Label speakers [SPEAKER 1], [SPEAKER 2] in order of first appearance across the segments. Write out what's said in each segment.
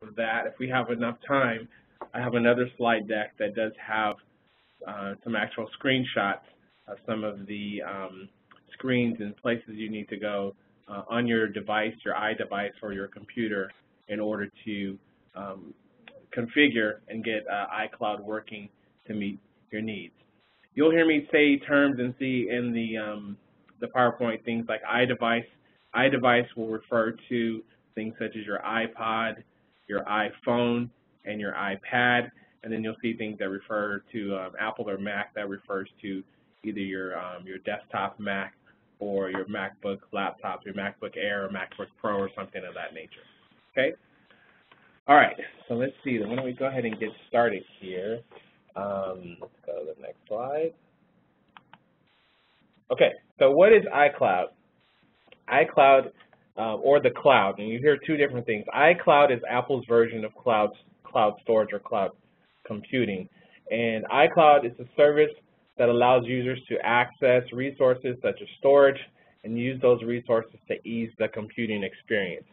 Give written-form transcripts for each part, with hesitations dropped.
[SPEAKER 1] of that, if we have enough time, I have another slide deck that does have some actual screenshots of some of the screens and places you need to go on your device, your iDevice, or your computer in order to configure and get iCloud working to meet your needs. You'll hear me say terms and see in the PowerPoint things like iDevice. iDevice will refer to things such as your iPod, your iPhone, and your iPad, and then you'll see things that refer to Apple or Mac that refers to either your desktop Mac or your MacBook laptop, your MacBook Air or MacBook Pro or something of that nature. Okay? All right, so let's see. Why don't we go ahead and get started here. Let's go to the next slide. Okay, so what is iCloud? iCloud, or the cloud, and you hear two different things. iCloud is Apple's version of cloud storage or cloud computing, and iCloud is a service that allows users to access resources such as storage and use those resources to ease the computing experience.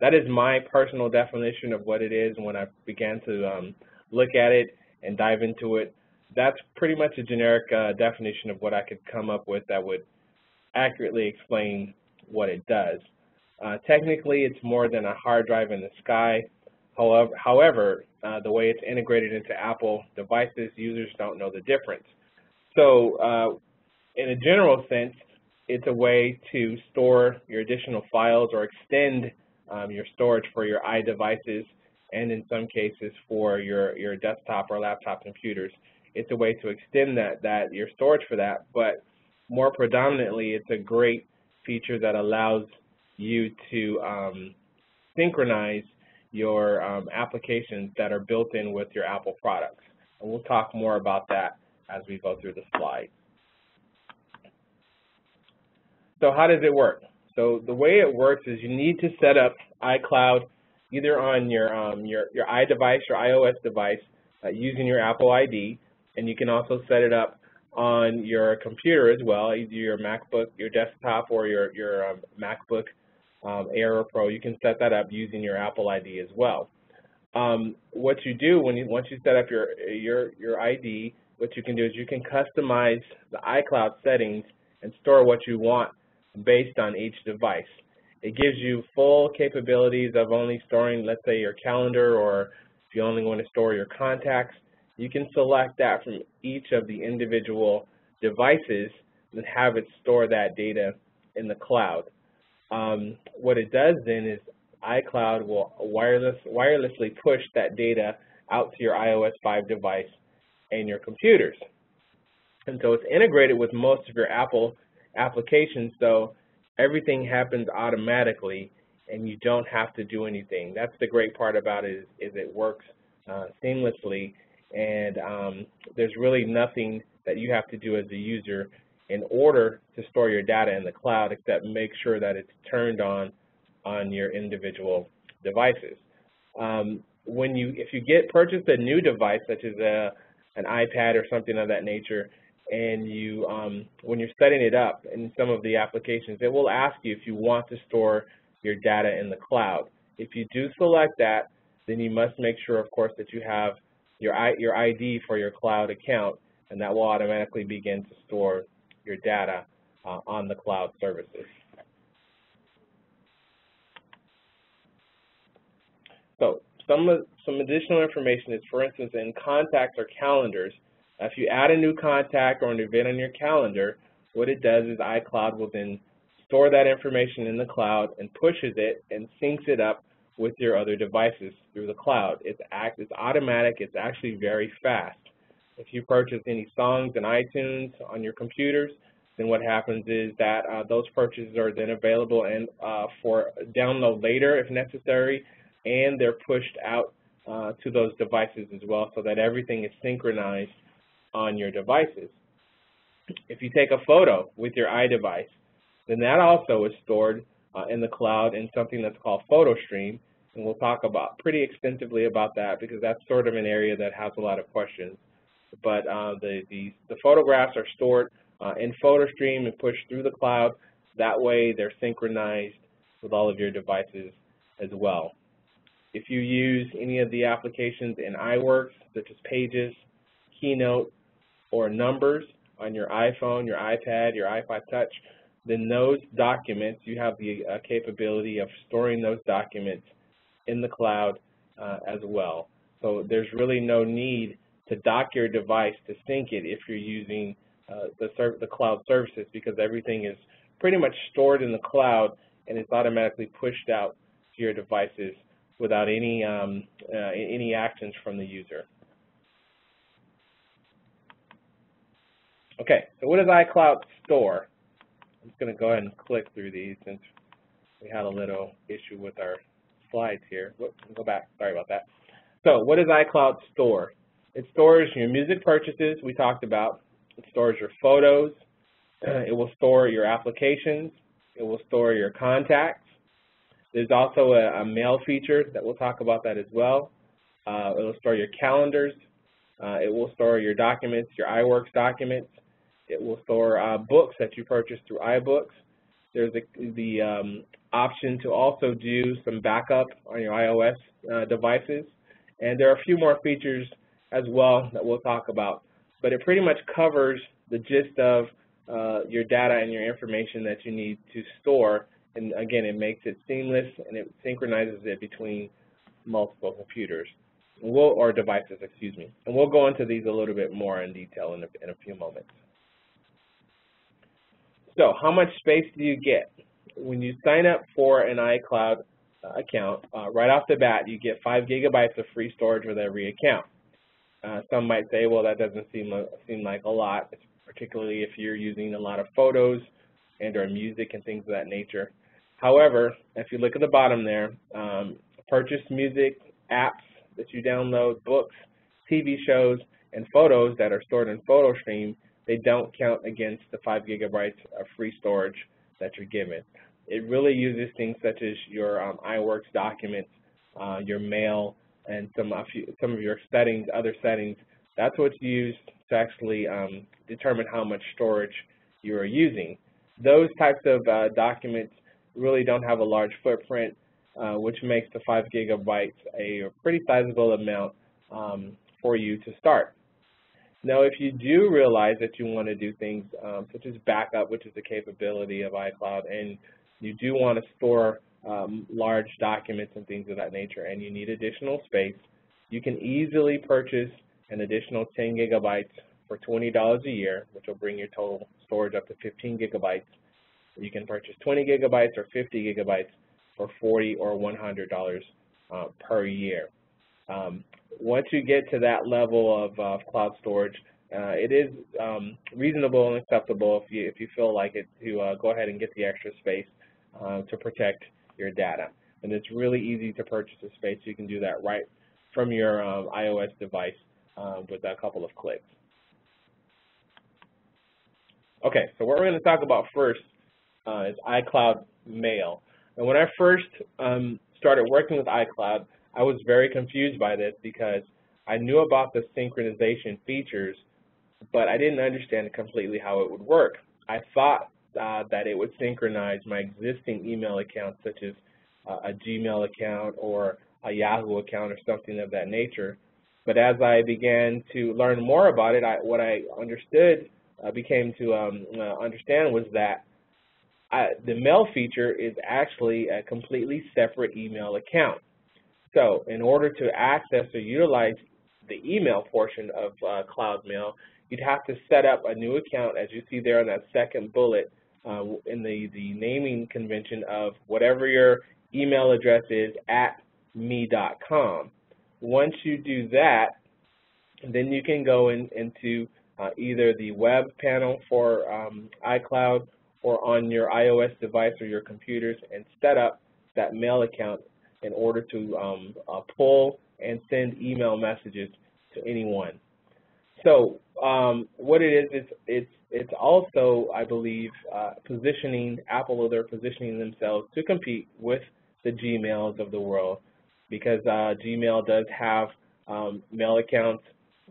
[SPEAKER 1] That is my personal definition of what it is, and when I began to look at it and dive into it, that's pretty much a generic definition of what I could come up with that would accurately explain what it does. Technically, it's more than a hard drive in the sky. However, the way it's integrated into Apple devices, users don't know the difference. So in a general sense, it's a way to store your additional files or extend your storage for your iDevices, and in some cases for your desktop or laptop computers. It's a way to extend your storage for that, but more predominantly, it's a great feature that allows you to synchronize your applications that are built in with your Apple products. And we'll talk more about that as we go through the slides. So how does it work? So the way it works is you need to set up iCloud either on your iDevice, your iOS device, using your Apple ID, and you can also set it up on your computer as well, either your MacBook, your desktop, or your MacBook Air or Pro. You can set that up using your Apple ID as well. What you do once you set up your ID, what you can do is you can customize the iCloud settings and store what you want based on each device. It gives you full capabilities of only storing, let's say, your calendar, or if you only want to store your contacts, you can select that from each of the individual devices and have it store that data in the cloud. What it does then is iCloud will wirelessly push that data out to your iOS 5 device and your computers. And so it's integrated with most of your Apple applications, so everything happens automatically and you don't have to do anything. That's the great part about it, is it works seamlessly, and there's really nothing that you have to do as a user in order to store your data in the cloud except make sure that it's turned on your individual devices. If you purchase a new device such as an iPad or something of that nature, and when you're setting it up in some of the applications, it will ask you if you want to store your data in the cloud. If you do select that, then you must make sure, of course, that you have your ID for your cloud account, and that will automatically begin to store your data on the cloud services. So some additional information is, for instance, in contacts or calendars, if you add a new contact or an event on your calendar, what it does is iCloud will then store that information in the cloud and pushes it and syncs it up with your other devices through the cloud. It's automatic. It's actually very fast. If you purchase any songs in iTunes on your computers, then what happens is that those purchases are then available and for download later if necessary, and they're pushed out to those devices as well, so that everything is synchronized on your devices. If you take a photo with your iDevice, then that also is stored in the cloud in something that's called PhotoStream, and we'll talk pretty extensively about that because that's sort of an area that has a lot of questions. But the photographs are stored in PhotoStream and pushed through the cloud. That way they're synchronized with all of your devices as well. If you use any of the applications in iWorks, such as Pages, Keynote, or Numbers on your iPhone, your iPad, your iPod Touch, then those documents, you have the capability of storing those documents in the cloud as well. So there's really no need to dock your device to sync it if you're using the cloud services, because everything is pretty much stored in the cloud and it's automatically pushed out to your devices without any actions from the user. Okay, so what does iCloud store? I'm just going to go ahead and click through these since we had a little issue with our slides here. Whoops, go back. Sorry about that. So what does iCloud store? It stores your music purchases we talked about. It stores your photos. It will store your applications. It will store your contacts. There's also a mail feature that we'll talk about that as well. It will store your calendars. It will store your documents, your iWorks documents. It will store books that you purchase through iBooks. There's the option to also do some backup on your iOS devices. And there are a few more features as well that we'll talk about. But it pretty much covers the gist of your data and your information that you need to store. And again, it makes it seamless and it synchronizes it between multiple computers, or devices, excuse me. And we'll go into these a little bit more in detail in a few moments. So how much space do you get? When you sign up for an iCloud account, right off the bat, you get 5 gigabytes of free storage with every account. Some might say, well, that doesn't seem like a lot, particularly if you're using a lot of photos and or music and things of that nature. However, if you look at the bottom there, purchased music, apps that you download, books, TV shows, and photos that are stored in PhotoStream, they don't count against the 5 gigabytes of free storage that you're given. It really uses things such as your iWorks documents, your mail, and some of your settings, other settings. That's what's used to actually determine how much storage you are using. Those types of documents really don't have a large footprint, which makes the 5 gigabytes a pretty sizable amount for you to start. Now, if you do realize that you want to do things such as backup, which is the capability of iCloud, and you do want to store large documents and things of that nature, and you need additional space, you can easily purchase an additional 10 gigabytes for $20 a year, which will bring your total storage up to 15 gigabytes. You can purchase 20 gigabytes or 50 gigabytes for $40 or $100 per year. Once you get to that level of cloud storage, it is reasonable and acceptable if you feel like it to go ahead and get the extra space to protect your data. And it's really easy to purchase the space. You can do that right from your iOS device with a couple of clicks. Okay, so what we're going to talk about first is iCloud Mail. And when I first started working with iCloud, I was very confused by this because I knew about the synchronization features, but I didn't understand completely how it would work. I thought that it would synchronize my existing email accounts, such as a Gmail account or a Yahoo account or something of that nature. But as I began to learn more about it, what I understood, became to understand was that the mail feature is actually a completely separate email account. So in order to access or utilize the email portion of Cloud Mail, you'd have to set up a new account, as you see there on that second bullet, in the naming convention of whatever your email address is at me.com. Once you do that, then you can go into either the web panel for iCloud or on your iOS device or your computers and set up that mail account in order to pull and send email messages to anyone. So what it is, it's also, I believe, positioning Apple, they're positioning themselves to compete with the Gmails of the world, because Gmail does have mail accounts,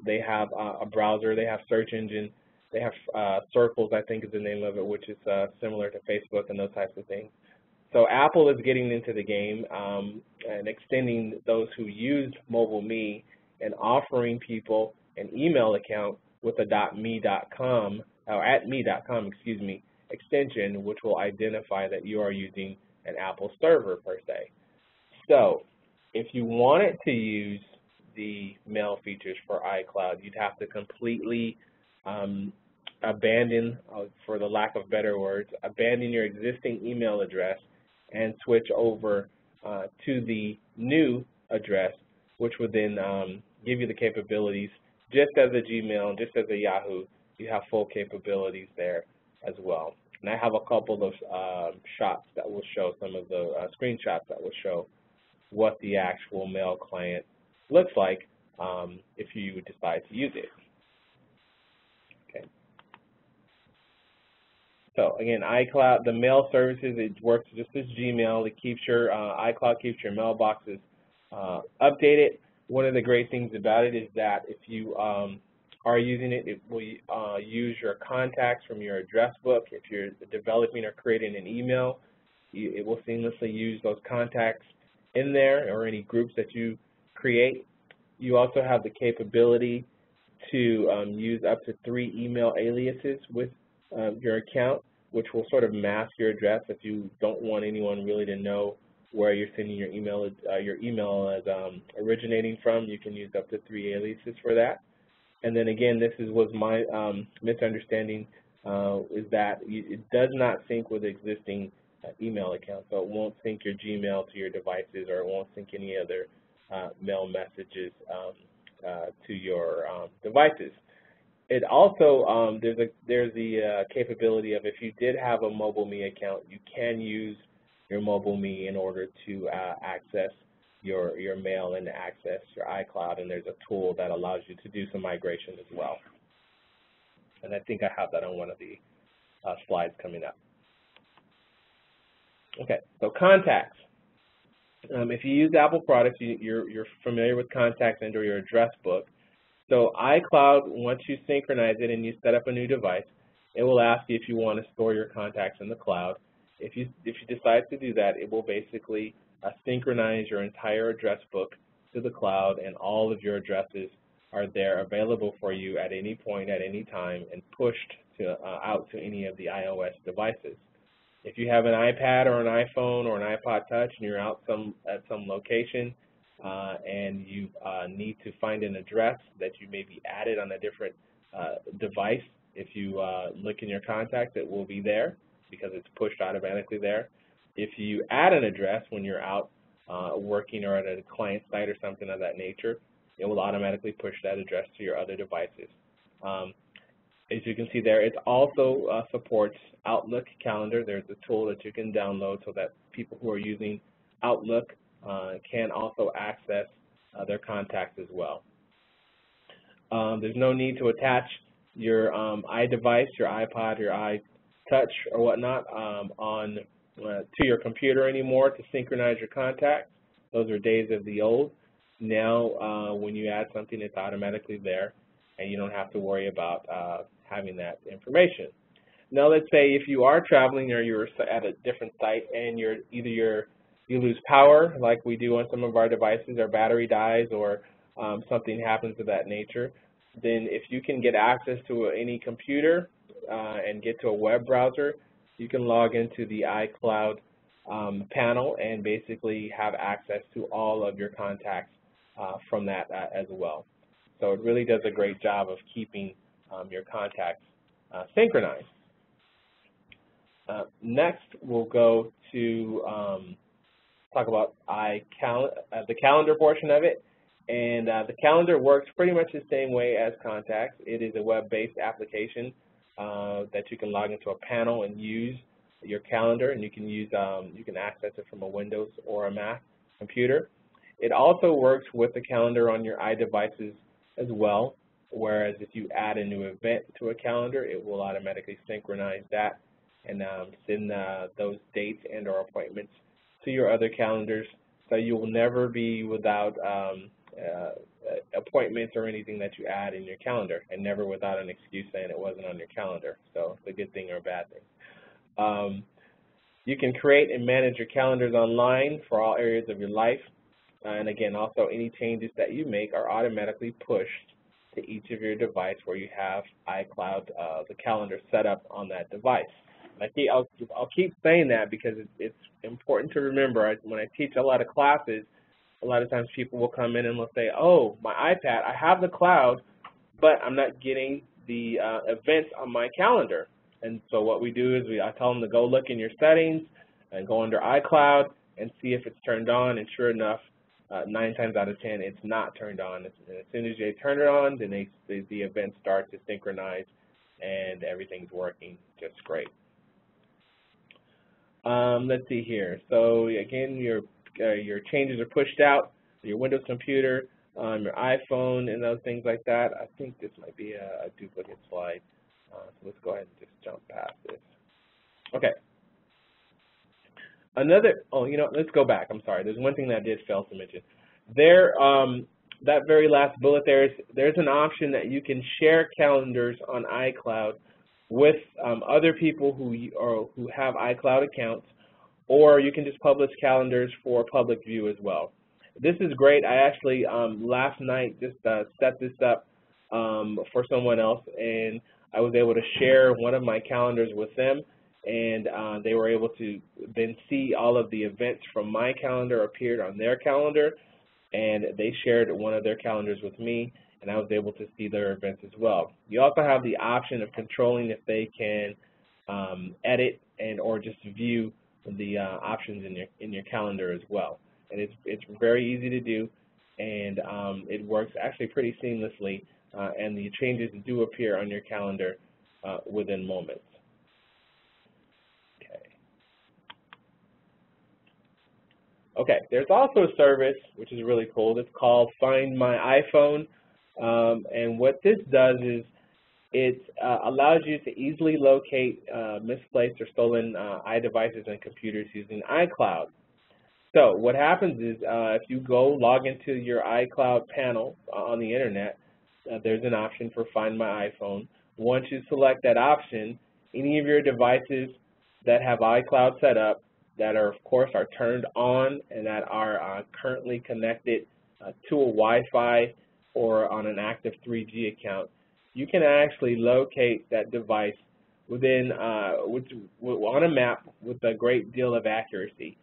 [SPEAKER 1] they have a browser, they have search engine, they have Circles, I think is the name of it, which is similar to Facebook and those types of things. So Apple is getting into the game and extending those who use MobileMe and offering people an email account with a .me.com or at me.com, excuse me, extension, which will identify that you are using an Apple server per se. So if you wanted to use the mail features for iCloud, you'd have to completely abandon, for the lack of better words, abandon your existing email address and switch over to the new address, which would then give you the capabilities just as a Gmail, just as a Yahoo. You have full capabilities there as well. And I have a couple of shots that will show some of the screenshots that will show what the actual mail client looks like if you decide to use it. Okay. So again, iCloud, the mail services, it works just as Gmail. It keeps your iCloud keeps your mailboxes updated. One of the great things about it is that if you are using it, it will use your contacts from your address book. If you're developing or creating an email, it will seamlessly use those contacts in there or any groups that you create. You also have the capability to use up to 3 email aliases with your account, which will sort of mask your address if you don't want anyone really to know where you're sending your email is originating from. You can use up to 3 aliases for that. And then again, this was my misunderstanding, is that it does not sync with existing email accounts. So it won't sync your Gmail to your devices, or it won't sync any other mail messages to your devices. It also, there's the capability of, if you did have a MobileMe account, you can use your MobileMe in order to access your mail and access your iCloud, and there's a tool that allows you to do some migration as well. And I think I have that on one of the slides coming up. Okay, so contacts. If you use Apple products, you're familiar with contacts and/or your address book. So iCloud, once you synchronize it and you set up a new device, it will ask you if you want to store your contacts in the cloud. If you decide to do that, it will basically synchronize your entire address book to the cloud, and all of your addresses are there available for you at any point, at any time, and pushed out to any of the iOS devices. If you have an iPad or an iPhone or an iPod Touch and you're out at some location and you need to find an address that you may be added on a different device, if you look in your contacts, it will be there because it's pushed automatically there. If you add an address when you're out working or at a client site or something of that nature, it will automatically push that address to your other devices. As you can see there, it also supports Outlook Calendar. There's a tool that you can download so that people who are using Outlook can also access their contacts as well. There's no need to attach your iDevice, your iPod, your iTouch, or whatnot to your computer anymore to synchronize your contacts. Those are days of the old. Now, when you add something, it's automatically there, and you don't have to worry about having that information. Now, let's say if you are traveling or you're at a different site and you lose power, like we do on some of our devices, our battery dies, or something happens of that nature, then if you can get access to any computer and get to a web browser, you can log into the iCloud panel and basically have access to all of your contacts from that as well. So it really does a great job of keeping your contacts synchronized. Next, we'll go to talk about the calendar portion of it. And the calendar works pretty much the same way as contacts. It is a web-based application that you can log into a panel and use your calendar, and you can access it from a Windows or a Mac computer. It also works with the calendar on your iDevices as well, whereas if you add a new event to a calendar, it will automatically synchronize that and send those dates and or appointments to your other calendars, so you will never be without appointments or anything that you add in your calendar, and never without an excuse saying it wasn't on your calendar. So it's a good thing or a bad thing. You can create and manage your calendars online for all areas of your life. And again, also any changes that you make are automatically pushed to each of your device where you have iCloud, the calendar set up on that device. I'll keep saying that because it's important to remember. When I teach a lot of classes, a lot of times people will come in and they'll say, oh, my iPad, I have the cloud, but I'm not getting the events on my calendar. And so what we do is I tell them to go look in your settings and go under iCloud and see if it's turned on. And sure enough, 9 times out of 10, it's not turned on. As soon as they turn it on, then the events start to synchronize and everything's working just great. Let's see here. So again, your changes are pushed out, your Windows computer, your iPhone, and those things like that. I think this might be a duplicate slide. So let's go ahead and just jump past this. Okay. Let's go back. I'm sorry. There's one thing that I did fail to mention. That very last bullet there's an option that you can share calendars on iCloud with other people who have iCloud accounts, or you can just publish calendars for public view as well. This is great. I actually last night just set this up for someone else, and I was able to share one of my calendars with them, and they were able to then see all of the events from my calendar appeared on their calendar, and they shared one of their calendars with me, and I was able to see their events as well. You also have the option of controlling if they can edit or just view the options in your calendar as well. And it's very easy to do, and it works actually pretty seamlessly, and the changes do appear on your calendar within moments. Okay, there's also a service which is really cool. It's called Find My iPhone, and what this does is it allows you to easily locate misplaced or stolen iDevices and computers using iCloud. So what happens is if you go log into your iCloud panel on the internet, there's an option for Find My iPhone. Once you select that option, any of your devices that have iCloud set up, that are, of course, are turned on and that are currently connected to a Wi-Fi or on an active 3G account, you can actually locate that device within on a map with a great deal of accuracy.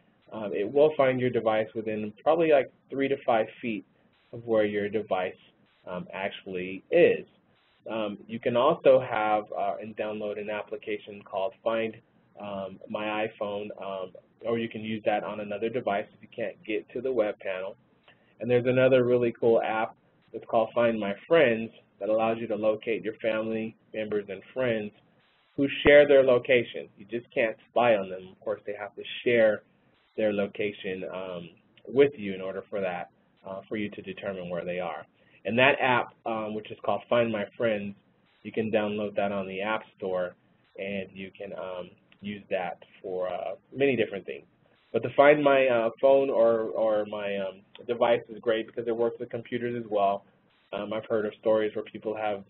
[SPEAKER 1] It will find your device within probably like 3 to 5 feet of where your device actually is. You can also have and download an application called Find My iPhone, or you can use that on another device if you can't get to the web panel. And there's another really cool app that's called Find My Friends that allows you to locate your family members and friends who share their location. You just can't spy on them. Of course, they have to share their location with you in order for that, for you to determine where they are. And that app, which is called Find My Friends, you can download that on the App Store, and you can use that for many different things. But the Find My phone or my device is great because it works with computers as well. I've heard of stories where people have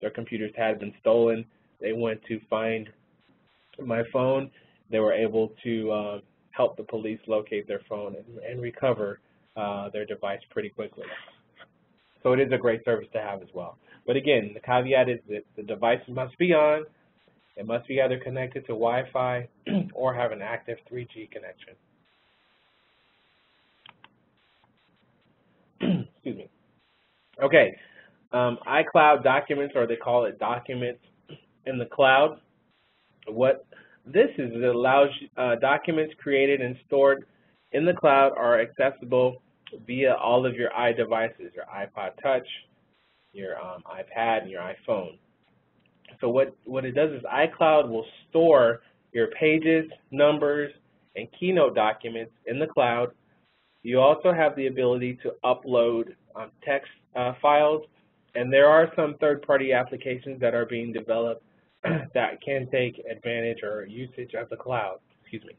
[SPEAKER 1] their computers had been stolen. They went to Find My phone. They were able to help the police locate their phone and recover their device pretty quickly. So it is a great service to have as well. But again, the caveat is that the device must be on. It must be either connected to Wi-Fi or have an active 3G connection. Excuse me. Okay, iCloud documents, or they call it documents in the cloud. What this is, it allows documents created and stored in the cloud are accessible via all of your iDevices, your iPod Touch, your iPad, and your iPhone. So what it does is iCloud will store your pages, numbers, and Keynote documents in the cloud. You also have the ability to upload text files, and there are some third-party applications that are being developed that can take advantage or usage of the cloud. Excuse me.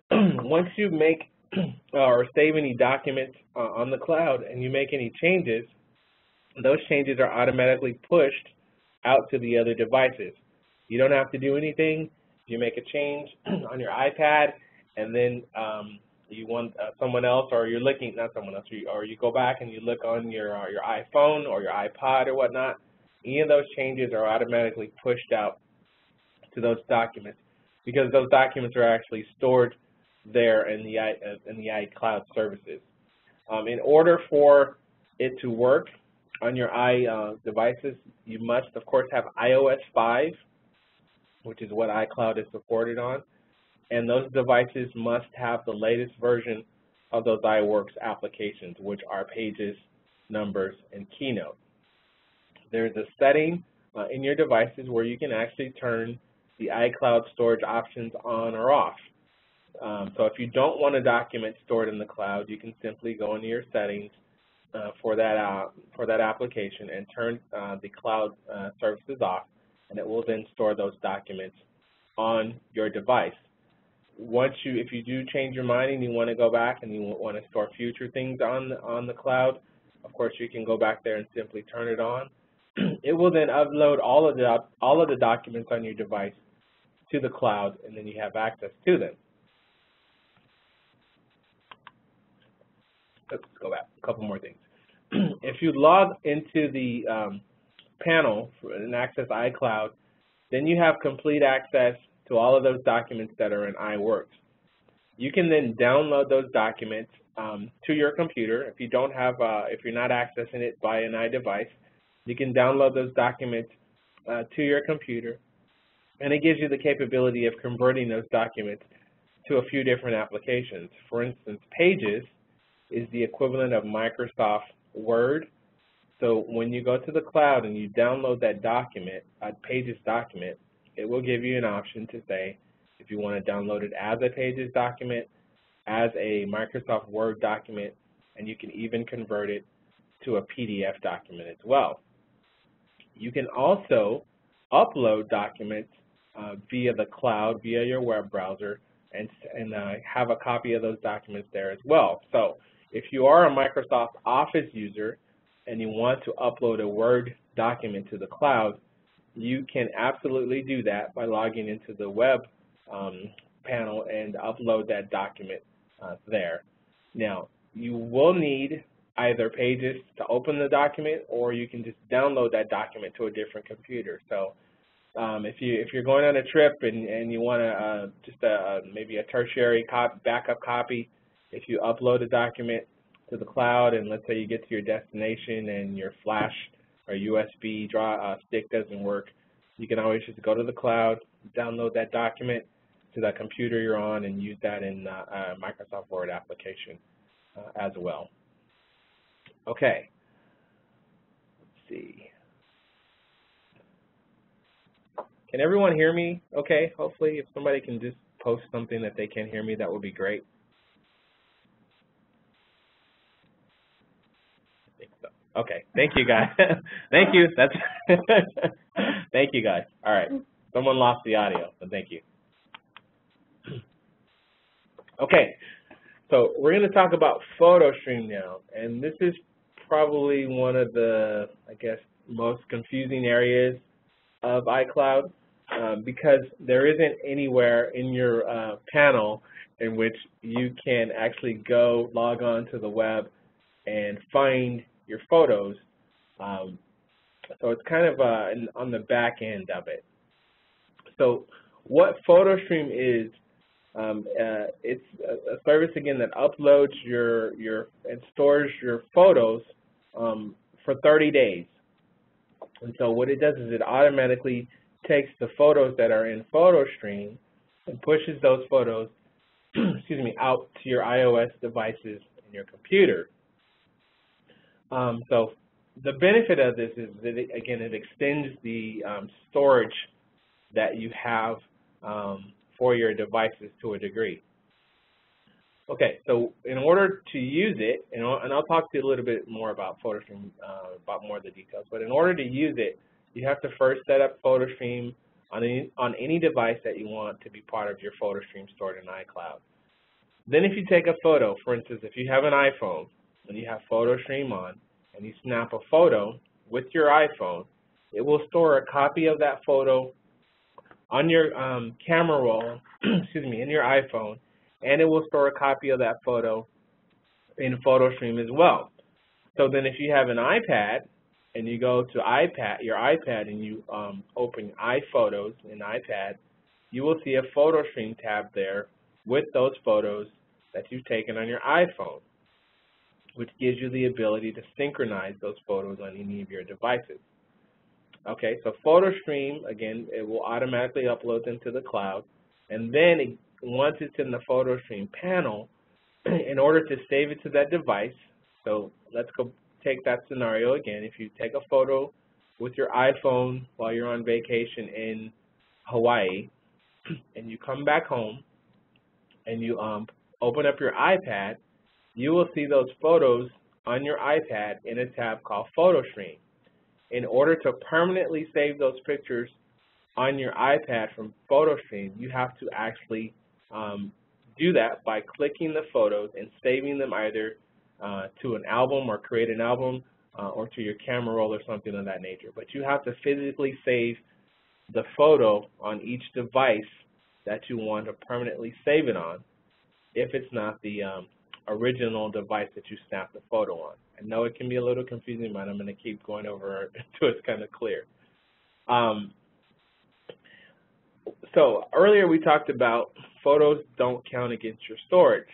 [SPEAKER 1] Once you make or save any documents on the cloud and you make any changes, those changes are automatically pushed out to the other devices. You don't have to do anything. You make a change on your iPad, and then you want someone else, or you're looking, not someone else, or you go back and you look on your iPhone or your iPod or whatnot. Any of those changes are automatically pushed out to those documents, because those documents are actually stored there in the iCloud services. In order for it to work on your devices, you must, of course, have iOS 5, which is what iCloud is supported on, and those devices must have the latest version of those iWorks applications, which are Pages, Numbers, and Keynote. There's a setting in your devices where you can actually turn the iCloud storage options on or off. So if you don't want a document stored in the cloud, you can simply go into your settings for that application and turn the cloud services off, and it will then store those documents on your device. If you do change your mind and you want to go back and you want to store future things on the cloud, of course you can go back there and simply turn it on. It will then upload all of the documents on your device to the cloud, and then you have access to them. Let's go back a couple more things. If you log into the panel and access iCloud, then you have complete access to all of those documents that are in iWorks. You can then download those documents to your computer. If you don't have, if you're not accessing it by an iDevice, you can download those documents to your computer, and it gives you the capability of converting those documents to a few different applications. For instance, Pages is the equivalent of Microsoft Word. So when you go to the cloud and you download that document, a Pages document, it will give you an option to say if you want to download it as a Pages document, as a Microsoft Word document, and you can even convert it to a PDF document as well. You can also upload documents via the cloud, via your web browser, and have a copy of those documents there as well. So if you are a Microsoft Office user and you want to upload a Word document to the cloud, you can absolutely do that by logging into the web panel and upload that document there. Now, you will need either Pages to open the document, or you can just download that document to a different computer. So if you're going on a trip and you want maybe a tertiary backup copy, if you upload a document to the cloud and let's say you get to your destination and your flash or USB stick doesn't work, you can always just go to the cloud, download that document to that computer you're on, and use that in a Microsoft Word application as well. Okay, let's see. Can everyone hear me okay? Hopefully, if somebody can just post something that they can hear me, that would be great. I think so. Okay, thank you guys. Thank you. That's thank you guys. All right, someone lost the audio, but thank you. Okay, so we're going to talk about PhotoStream now, and this is probably one of the, I guess, most confusing areas of iCloud because there isn't anywhere in your panel in which you can actually go log on to the web and find your photos. So it's kind of on the back end of it. So what PhotoStream is, it's a service again that uploads and stores your photos for 30 days. And so what it does is it automatically takes the photos that are in PhotoStream and pushes those photos, excuse me, out to your iOS devices in your computer. So the benefit of this is that it extends the storage that you have for your devices to a degree. Okay, so in order to use it, and I'll talk to you a little bit more about PhotoStream, about more of the details, but in order to use it, you have to first set up PhotoStream on any device that you want to be part of your PhotoStream stored in iCloud. Then if you take a photo, for instance, if you have an iPhone and you have PhotoStream on and you snap a photo with your iPhone, it will store a copy of that photo on your camera roll, excuse me, in your iPhone, and it will store a copy of that photo in PhotoStream as well. So then if you have an iPad and you go to your iPad and you open iPhotos in iPad, you will see a PhotoStream tab there with those photos that you've taken on your iPhone, which gives you the ability to synchronize those photos on any of your devices. Okay, so PhotoStream, again, it will automatically upload them to the cloud, and then once it's in the PhotoStream panel, in order to save it to that device, so let's go take that scenario again. If you take a photo with your iPhone while you're on vacation in Hawaii, and you come back home, and you open up your iPad, you will see those photos on your iPad in a tab called PhotoStream. In order to permanently save those pictures on your iPad from PhotoStream, you have to actually do that by clicking the photos and saving them either to an album or create an album or to your camera roll or something of that nature. But you have to physically save the photo on each device that you want to permanently save it on if it's not the original device that you snapped the photo on. I know it can be a little confusing, but I'm going to keep going over it until it's kind of clear. So earlier we talked about photos don't count against your storage.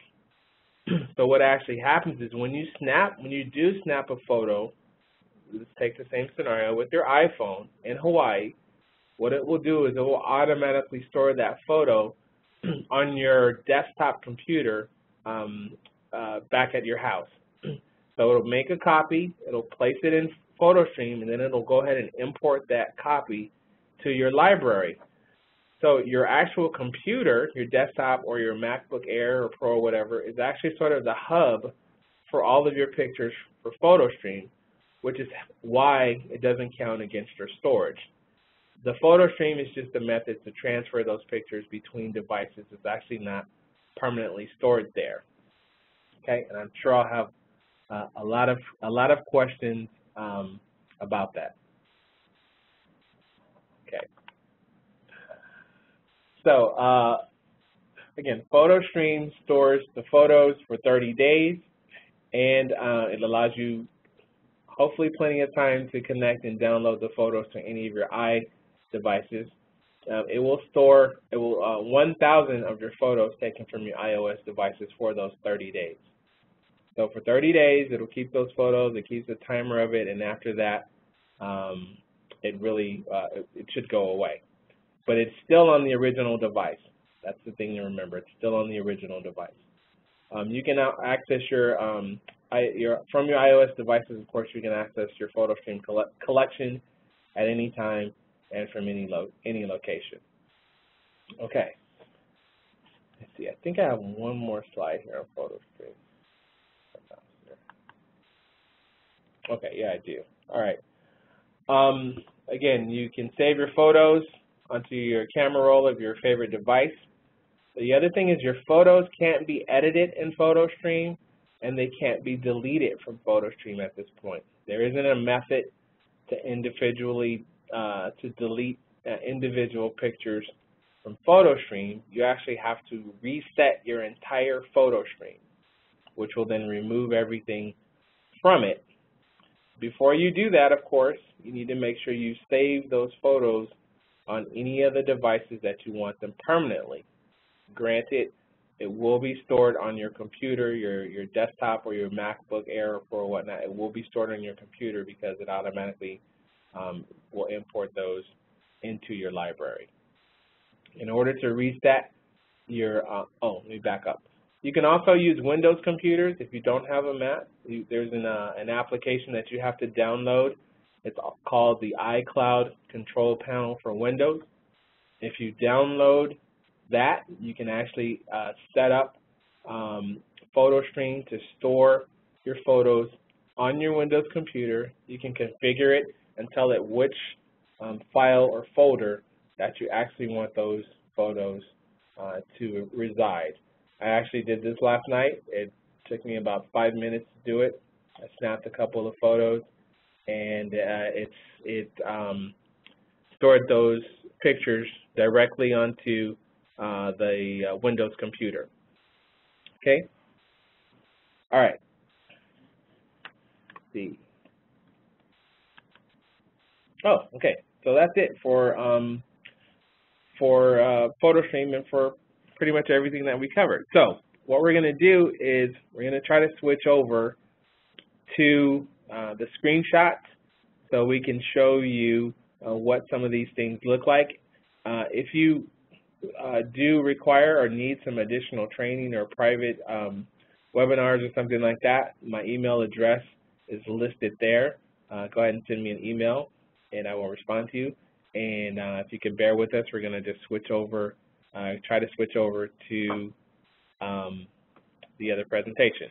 [SPEAKER 1] So what actually happens is when you do snap a photo, let's take the same scenario with your iPhone in Hawaii, what it will do is it will automatically store that photo on your desktop computer back at your house. So it'll make a copy, it'll place it in PhotoStream, and then it'll go ahead and import that copy to your library. So your actual computer, your desktop or your MacBook Air or Pro or whatever, is actually sort of the hub for all of your pictures for PhotoStream, which is why it doesn't count against your storage. The PhotoStream is just a method to transfer those pictures between devices. It's actually not permanently stored there. Okay, and I'm sure I'll have a lot of questions about that. Okay. So again, PhotoStream stores the photos for 30 days, and it allows you hopefully plenty of time to connect and download the photos to any of your devices. It will store 1,000 of your photos taken from your iOS devices for those 30 days. So for 30 days, it'll keep those photos, it keeps a timer of it, and after that, it should go away. But it's still on the original device. That's the thing to remember. It's still on the original device. You can now access from your iOS devices, of course, you can access your PhotoStream collection at any time and from any location. Okay. Let's see. I think I have one more slide here on PhotoStream. Okay, yeah, I do. All right. Again, you can save your photos onto your camera roll of your favorite device. The other thing is your photos can't be edited in PhotoStream, and they can't be deleted from PhotoStream at this point. There isn't a method to individually to delete individual pictures from PhotoStream. You actually have to reset your entire PhotoStream, which will then remove everything from it. Before you do that, of course, you need to make sure you save those photos on any of the devices that you want them permanently. Granted, it will be stored on your computer, your desktop, or your MacBook Air or whatnot. It will be stored on your computer because it automatically will import those into your library. In order to reset your, let me back up. You can also use Windows computers if you don't have a Mac. There's an application that you have to download. It's called the iCloud Control Panel for Windows. If you download that, you can actually set up PhotoStream to store your photos on your Windows computer. You can configure it and tell it which file or folder that you actually want those photos to reside. I actually did this last night. It took me about 5 minutes to do it. I snapped a couple of photos, and it stored those pictures directly onto the Windows computer. Okay? All right. Let's see. Oh, okay. So that's it for PhotoStream and for pretty much everything that we covered. So what we're going to do is we're going to try to switch over to the screenshots so we can show you what some of these things look like. If you do require or need some additional training or private webinars or something like that, my email address is listed there. Go ahead and send me an email and I will respond to you. And if you can bear with us, we're going to just switch over, try to switch over to the other presentation.